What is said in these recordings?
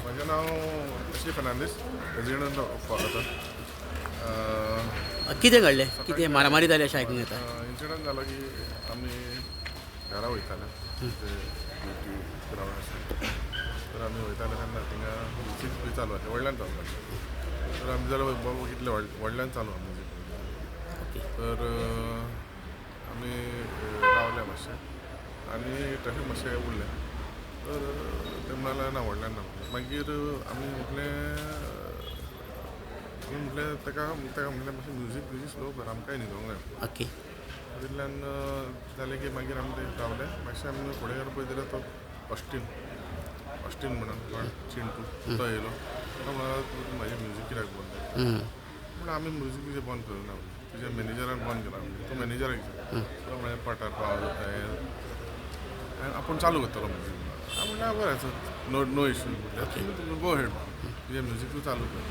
माझे नाव S D Fernandes resident of Vagator. कितें घडलें कितें मारामारी जाली अशें आयकूंक येता. इन्सिडंट जालो की आमी घरा वयताले ड्युटी ग्रावंड आसा तर आमी वयताले तेन्ना थिंगा म्युजीक बी चालू आसलें व्हडल्यान चालू आसलें. तर आमी जाल्यार बाबा कितले व्हडल्यान चालू आहा म्युजीक. तर आमी रावले मातशें आनी ट्रॅफीक मातशें उरलें. तर ते म्हणलें ना व्हडल्यान ना. मागीर आमी म्हटलें ताका म्हणलें मातशें म्युजीक स्लो कर आमकांय न्हिदोंक जाय. ओके तितल्यान जालें की मागीर आमी थंय रावले. मातशें आमी फुडें गेलो पळय जाल्यार तो ऑस्टीन म्हणून चिंटू तो येयलो. तो म्हणलो म्हाजें म्युजीक कित्याक बंद म्हणून आमी म्युजीक तुजें बंद करूं ना. तुज्या मॅनेजरान बंद केला. तो मॅनेजराक विचार तो म्हळ्यार पठार पावलो आपूण चालू करतलो म्युजीक. हांव म्हणलें बरें सर नो इश्यू. गो हेड तुजें म्युजीक तूं चालू कर.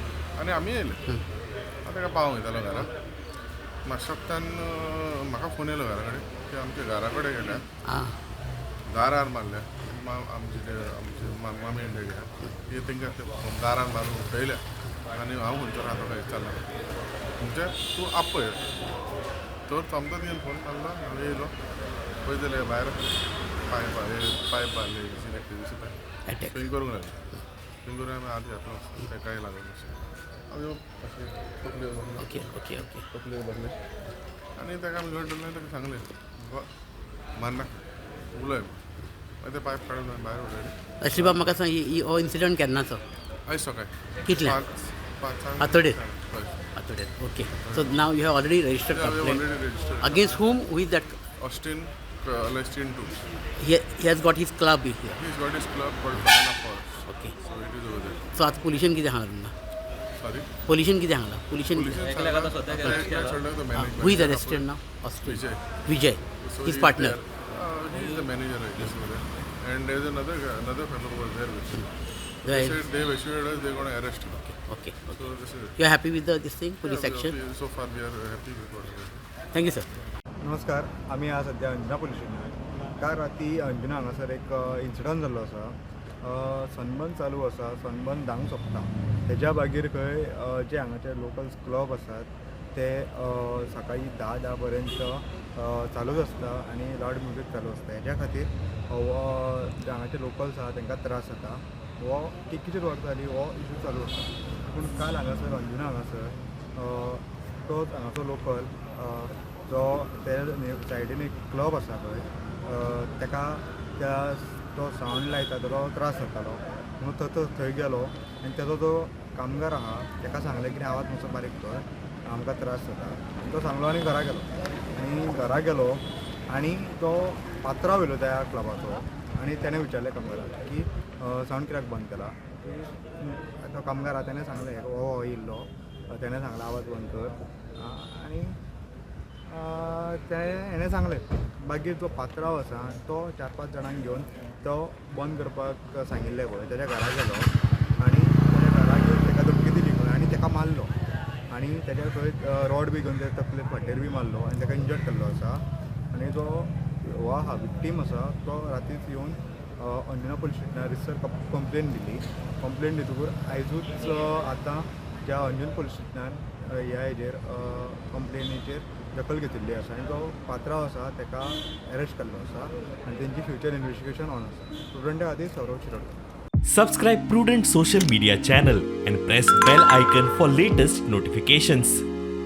आनी आमी येयले. हांव ताका पावोंक वयतालो घरा. मातशे वक्तान म्हाका फोन येयलो घरा कडेन की आमच्या घरा कडेन गेल्या दारार मारल्या. आमचे मामी आनी डॅडी आहा ती तांकां दारान मारून उठयल्या आनी हांव खंयचो रावता काय विचारला म्हणजे तूं आपय. तर समजा तिणें फोन मारलो. हांव येयलो पळय जाल्यार भायर पायप मारले इलेक्ट्रिसिटी पायप खंय करूंक लागले. खंय करून आमी आत घातलो तेकाय लागून अशें हांव अशें तकल्यो ओके ओके ओके तकल्यो भरले आनी ताका आमी घट धरलें. ताका सांगलें मारनाका उलय मागीर ते पायप काडून भायर उडयले. अश्रीबाब म्हाका सांग हो इन्सिडंट केन्नाचो. आयज सकाळी कितले पांचांक फातोडेर हय फातोडेर. Okay so now you have already registered already complaint registered against whom who is that Austin Chintu. he has got his club here. He's got his club called Banana Forest. Okay So it is over there. So आतां पुलिशेन कितें सांगलां तुमकां. Sorry? पुलिशेन कितें सांगलां. पुलिशेन Police सोडलं तो management. Who is arrested now Australia. Vijay. Vijay So his he's partner. there. He is the manager, I guess, over there. And there's another fellow over there with him. They said they have assured us they're going to arrest him. Okay So this is it. You are happy with this thing police action. So far we are happy with what we are. Thank you sir. नमस्कार. आमी आज सध्या Anjuna police स्टेशनार. काल राती अंजुना हांगासर एक incident जाल्लो आसा. सनबर्न चालू आसा. सनबर्न धांक सोंपता. तेज्या मागीर खंय जे हांगाचे लोकल क्लब आसात ते सकाळी 10 पर्यंत चालूच आसता आनी लावड म्युजीक चालू आसता. हेज्या खातीर जे हांगाचे लोकल्स आहा तांकां त्रास जाता. हो कितकींशीं वर्सां जालीं हो इशू चालू आसा. पूण काल हांगासर अंजुना हांगासर तोच हांगाचो लोकल जो ते सायडीन एक क्लब आसा पळय ताका तो सावंड लायता तो त्रास जातालो म्हणून तो थंय गेलो आनी तेजो जो कामगार आहा ताका सांगलें की आवाज मातसो बारीक कर आमकां त्रास जाता. तो सांगलो आनी घरा गेलो आनी तो पात्रांव येयलो त्या क्लबाचो आनी तेणें विचारलें कामगाराक की सावंड कित्याक बंद केला. तो कामगार आहा तेणें सांगलें हो येयल्लो तेणें सांगलें आवाज बंद कर आनी हेणें सांगलें. मागीर जो पात्रांव आसा तो 4-5 जाणांक घेवन तो बंद करपाक सांगिल्लें पळय तेज्या घरा गेलो आनी तेज्या घरा घेवन ताका धमकी दिली खंय आनी ताका मारलो आनी तेज्या थंय रॉड बी घेवन तेज्या तकलेक फाटीर बी मारलो आनी ताका इंजर्ड केल्लो आसा. आनी जो हो आहा विक्टीम आसा तो रातीच येवन अंजुना पुलीस स्टेशनार रिसर कंप्लेन दिली. कंप्लेन दितकूर आयजूच आतां ज्या अंजुना पुलीस स्टेशनार ह्या हेजेर कंप्लेनीचेर दखल घेतिल्ली आसा आनी जो पात्रांव आसा ताका अरेस्ट केल्लो आसा आनी तेंची फ्युचर इन्वेस्टिगेशन ऑन आसा. स्टुडंटा खातीर Saurav Shirodkar. Subscribe Prudent social media channel and press bell icon for latest notifications.